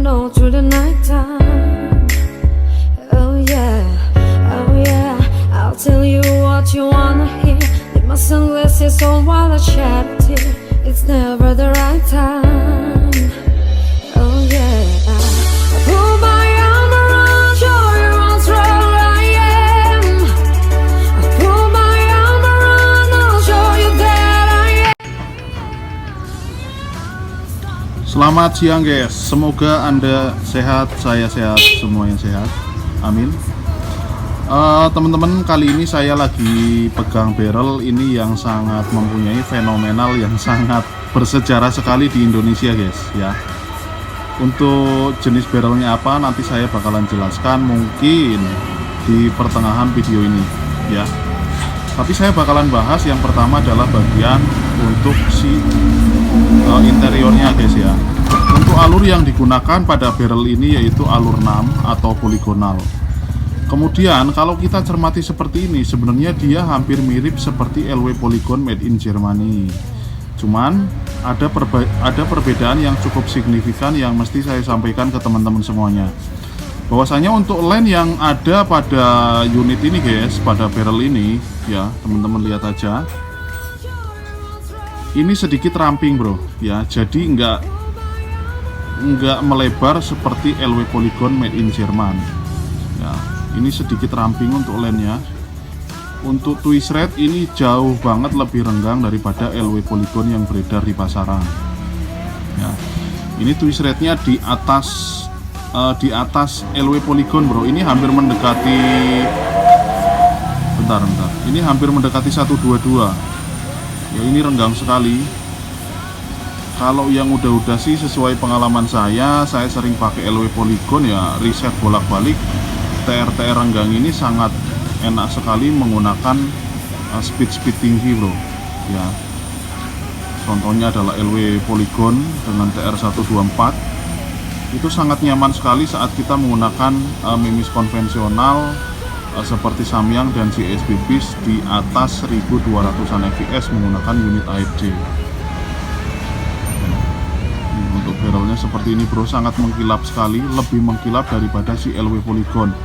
know through the night time. Oh yeah, I'll tell you what you wanna hear. Leave my sunglasses on while I shed a tear. It's never the right time. Oh yeah, I pull my arm around, show you how strong I am. I pull my arm around, I'll show you that I am. Selamat siang guys, semoga Anda sehat, saya sehat, semua yang sehat, amin. Teman-teman, kali ini saya lagi pegang barrel ini yang sangat mempunyai fenomenal, yang sangat bersejarah sekali di Indonesia guys ya. Untuk jenis barrelnya apa nanti saya bakalan jelaskan mungkin di pertengahan video ini ya. Tapi saya bakalan bahas yang pertama adalah bagian untuk si interiornya guys ya. Untuk alur yang digunakan pada barrel ini yaitu alur 6 atau poligonal. Kemudian kalau kita cermati seperti ini, sebenarnya dia hampir mirip seperti LW Polygon made in Germany. Cuman ada perbedaan yang cukup signifikan yang mesti saya sampaikan ke teman-teman semuanya. Bahwasanya untuk line yang ada pada unit ini guys, pada barrel ini ya, teman-teman lihat aja. Ini sedikit ramping bro ya, jadi enggak melebar seperti LW Polygon made in Jerman ya. Ini sedikit ramping untuk lensnya. Untuk twist rate ini jauh banget lebih renggang daripada LW Polygon yang beredar di pasaran ya. Ini twist rate-nya di atas LW Polygon bro. Ini hampir mendekati, bentar, ini hampir mendekati 122 ya. Ini renggang sekali. Kalau yang udah sih sesuai pengalaman saya sering pakai LW Polygon ya, reset bolak-balik. TR renggang ini sangat enak sekali menggunakan speed tinggi bro ya. Contohnya adalah LW Polygon dengan TR124. Itu sangat nyaman sekali saat kita menggunakan mimis konvensional seperti Samyang dan CSB bis di atas 1200an fps menggunakan unit AFJ. Untuk barrelnya seperti ini bro, sangat mengkilap sekali, lebih mengkilap daripada si LW Polygon.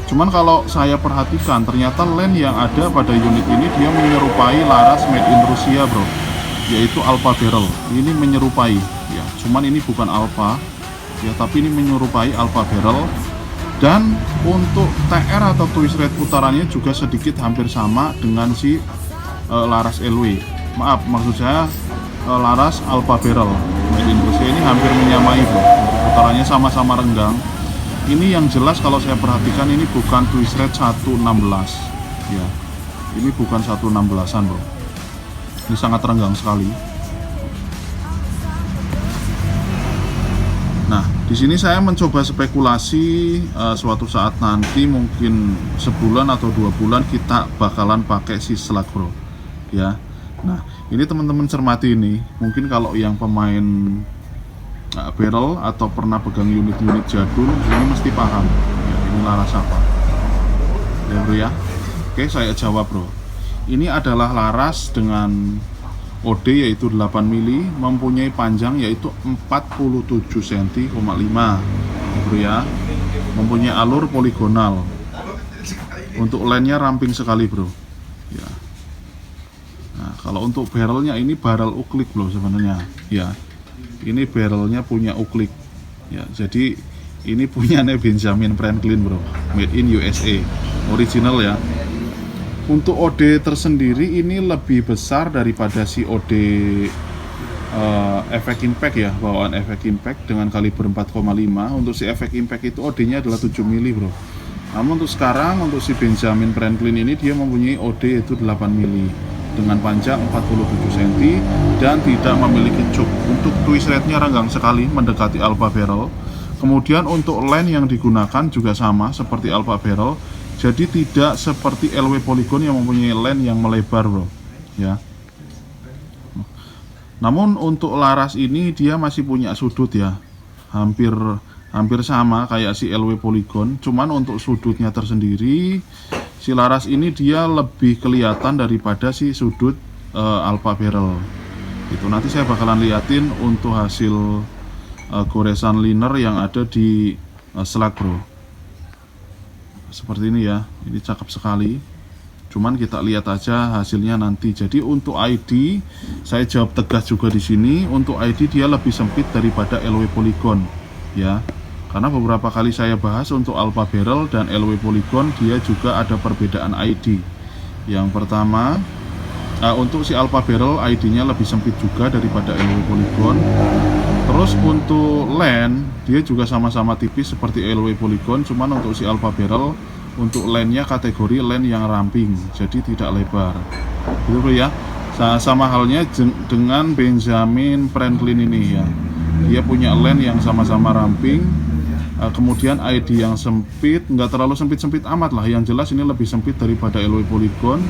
Cuman kalau saya perhatikan ternyata lens yang ada pada unit ini dia menyerupai laras made in Rusia bro, yaitu Alpha barrel. Ini menyerupai ya, cuman ini bukan Alpha ya, tapi ini menyerupai Alpha barrel. Dan untuk TR atau twist rate putarannya juga sedikit hampir sama dengan si laras LW. Maaf, maksud saya laras Alpha barrel made in Rusia ini hampir menyamai bro. Putarannya sama-sama renggang. Ini yang jelas kalau saya perhatikan ini bukan twist rate 116 ya. Ini bukan 116an bro. Ini sangat renggang sekali. Nah, di sini saya mencoba spekulasi suatu saat nanti mungkin sebulan atau 2 bulan kita bakalan pakai si slug bro ya. Nah, ini teman-teman cermati ini. Mungkin kalau yang pemain barrel atau pernah pegang unit-unit jadul ini mesti paham ya, ini laras apa ya bro ya. Oke, saya jawab bro. Ini adalah laras dengan OD yaitu 8 mili, mempunyai panjang yaitu 47 cm,5 bro ya. Mempunyai alur poligonal. Untuk lensnya ramping sekali bro ya. Nah, kalau untuk barrelnya ini barrel uklik bro sebenarnya ya. Ini barrelnya punya uklik ya, jadi ini punyanya Benjamin Franklin bro, made in USA, original ya. Untuk OD tersendiri ini lebih besar daripada si OD efek impact ya, bawaan efek impact dengan kaliber 4,5. Untuk si efek impact itu OD nya adalah 7 mili bro. Namun untuk sekarang untuk si Benjamin Franklin ini dia mempunyai OD itu 8 mili dengan panjang 47 cm dan tidak memiliki cup. Untuk twist rate-nya renggang sekali, mendekati Alpha barrel. Kemudian untuk lens yang digunakan juga sama seperti Alpha barrel, jadi tidak seperti LW Polygon yang mempunyai lens yang melebar bro ya. Namun untuk laras ini dia masih punya sudut ya, hampir sama kayak si LW Polygon, cuman untuk sudutnya tersendiri si laras ini dia lebih kelihatan daripada si sudut Alpha barrel. Itu nanti saya bakalan liatin untuk hasil goresan liner yang ada di slug bro. Seperti ini ya, ini cakep sekali. Cuman kita lihat aja hasilnya nanti. Jadi untuk ID saya jawab tegas juga di sini. Untuk ID dia lebih sempit daripada LW Polygon ya. Karena beberapa kali saya bahas untuk Alpha Barrel dan LW Polygon dia juga ada perbedaan ID. Yang pertama untuk si Alpha Barrel ID-nya lebih sempit juga daripada LW Polygon. Terus untuk LAN dia juga sama-sama tipis seperti LW Polygon, cuman untuk si Alpha Barrel untuk LAN-nya kategori LAN yang ramping, jadi tidak lebar. Gitu bro ya. Sama halnya dengan Benjamin Franklin ini ya. Dia punya LAN yang sama-sama ramping. Kemudian ID yang sempit, nggak terlalu sempit-sempit amat lah. Yang jelas ini lebih sempit daripada LW Polygon.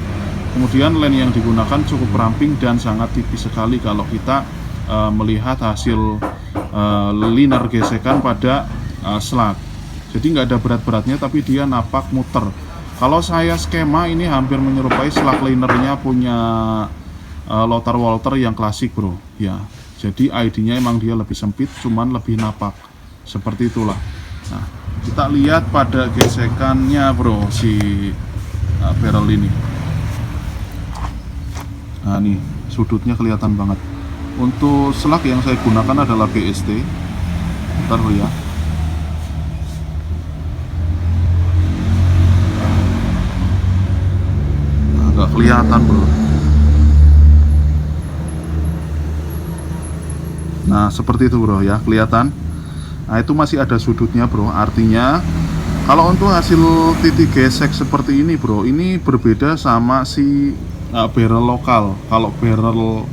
Kemudian LAN yang digunakan cukup ramping dan sangat tipis sekali kalau kita melihat hasil liner gesekan pada slug. Jadi nggak ada berat-beratnya, tapi dia napak muter. Kalau saya skema ini hampir menyerupai slug linernya punya Lothar Walther yang klasik bro ya. Jadi ID-nya emang dia lebih sempit, cuman lebih napak. Seperti itulah. Nah, kita lihat pada gesekannya bro si barrel ini. Nah nih sudutnya kelihatan banget. Untuk slug yang saya gunakan adalah BST. Bentar bro ya. Nah, agak kelihatan bro. Nah seperti itu bro ya, kelihatan. Nah itu masih ada sudutnya bro. Artinya kalau untuk hasil titik gesek seperti ini bro, ini berbeda sama si barrel lokal. Kalau barrel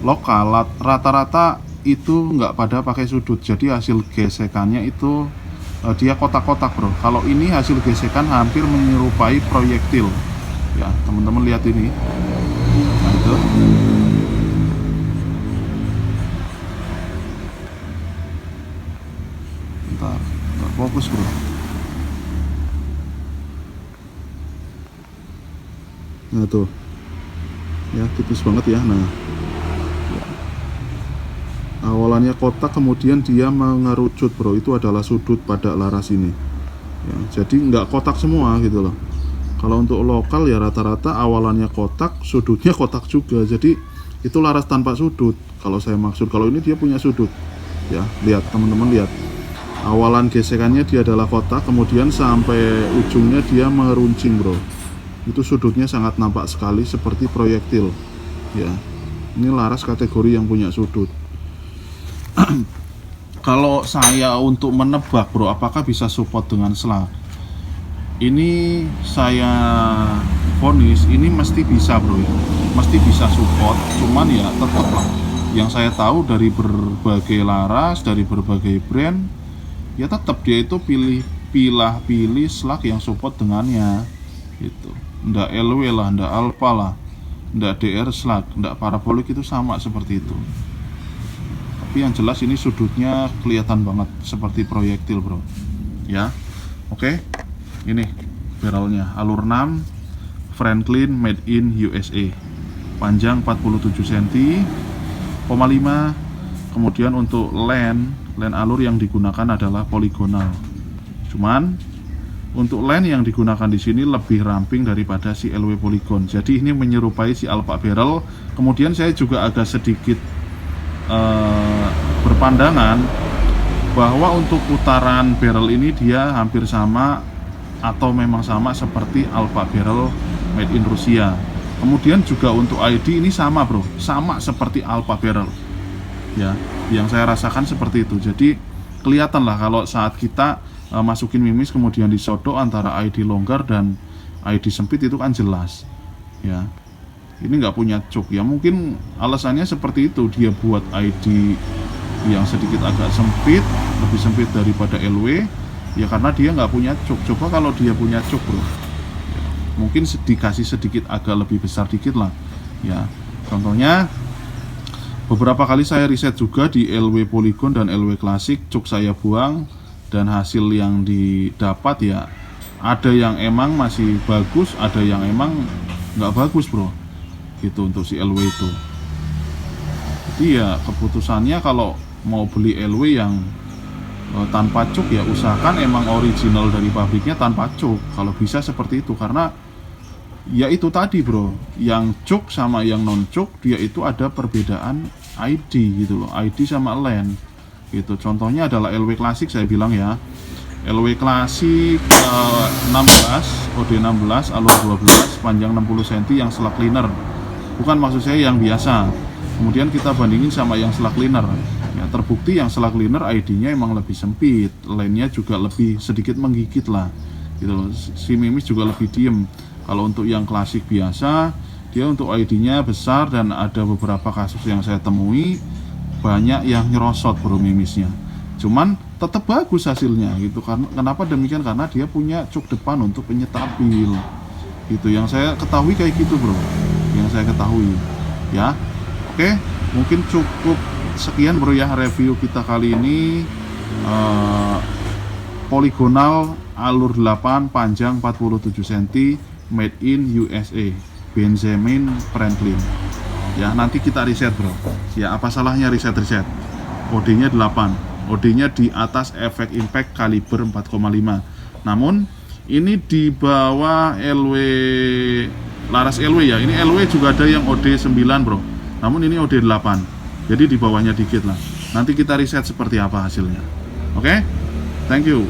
lokal rata-rata itu nggak pada pakai sudut, jadi hasil gesekannya itu dia kotak-kotak bro. Kalau ini hasil gesekan hampir menyerupai proyektil ya, teman-teman lihat ini. Nah itu bentar fokus bro. Nah tuh ya, tipis banget ya. Nah awalannya kotak, kemudian dia mengerucut bro, itu adalah sudut pada laras ini ya, jadi nggak kotak semua gitu loh. Kalau untuk lokal ya rata-rata awalannya kotak, sudutnya kotak juga, jadi itu laras tanpa sudut kalau saya maksud. Kalau ini dia punya sudut ya, lihat teman-teman, lihat awalan gesekannya dia adalah kotak, kemudian sampai ujungnya dia meruncing bro. Itu sudutnya sangat nampak sekali seperti proyektil ya. Ini laras kategori yang punya sudut. Kalau saya untuk menebak bro, apakah bisa support dengan slug, ini saya vonis ini mesti bisa bro ya, mesti bisa support. Cuman ya tetap lah, yang saya tahu dari berbagai laras, dari berbagai brand ya, tetap dia itu pilih slug yang support dengannya gitu. Ndak LW lah, ndak Alpha lah, ndak DR slug, ndak parabolic, itu sama seperti itu. Tapi yang jelas ini sudutnya kelihatan banget seperti proyektil bro ya. Oke, ini barrelnya alur 6 Franklin made in USA, panjang 47 cm, 5. Kemudian untuk LAN alur yang digunakan adalah poligonal. Cuman untuk LAN yang digunakan di sini lebih ramping daripada si LW Polygon. Jadi ini menyerupai si Alpha Barrel. Kemudian saya juga agak sedikit berpandangan bahwa untuk putaran barrel ini dia hampir sama atau memang sama seperti Alpha Barrel made in Rusia. Kemudian juga untuk ID ini sama bro, sama seperti Alpha Barrel ya, yang saya rasakan seperti itu. Jadi kelihatan lah kalau saat kita masukin mimis kemudian disodok antara ID longgar dan ID sempit, itu kan jelas ya. Ini nggak punya cuk ya, mungkin alasannya seperti itu, dia buat ID yang sedikit agak sempit, lebih sempit daripada LW ya, karena dia nggak punya cuk. Coba kalau dia punya cuk bro ya, mungkin dikasih sedikit agak lebih besar dikit lah ya. Contohnya beberapa kali saya riset juga di LW Polygon dan LW Klasik, cuk saya buang dan hasil yang didapat ya, ada yang emang masih bagus, ada yang emang nggak bagus bro gitu untuk si LW itu. Jadi ya keputusannya kalau mau beli LW yang tanpa cuk, ya usahakan emang original dari pabriknya tanpa cuk kalau bisa seperti itu. Karena ya itu tadi bro, yang cuk sama yang non cuk dia itu ada perbedaan ID gitu loh, ID sama LAN gitu. Contohnya adalah LW klasik saya bilang ya, LW klasik 16 OD16 alur 12 panjang 60 cm yang slug cleaner, bukan maksud saya yang biasa. Kemudian kita bandingin sama yang slug cleaner ya, terbukti yang slug cleaner ID-nya emang lebih sempit, LAN-nya juga lebih sedikit menggigit lah gitu loh. Si Mimis juga lebih diem. Kalau untuk yang klasik biasa, dia untuk ID-nya besar dan ada beberapa kasus yang saya temui banyak yang nyerosot bro Mimisnya. Cuman tetap bagus hasilnya gitu. Kenapa demikian? Karena dia punya cuk depan untuk penyetabil gitu. Yang saya ketahui kayak gitu bro, yang saya ketahui ya. Oke, mungkin cukup sekian bro ya review kita kali ini. Poligonal alur 8 panjang 47 cm made in USA, Benjamin Franklin ya. Nanti kita riset bro ya, apa salahnya riset OD nya 8, OD nya di atas efek impact kaliber 4,5. namun ini di bawah LW laras LW ya. Ini LW juga ada yang OD 9 bro, namun ini OD 8, jadi di bawahnya dikit lah. Nanti kita riset seperti apa hasilnya. Oke, thank you.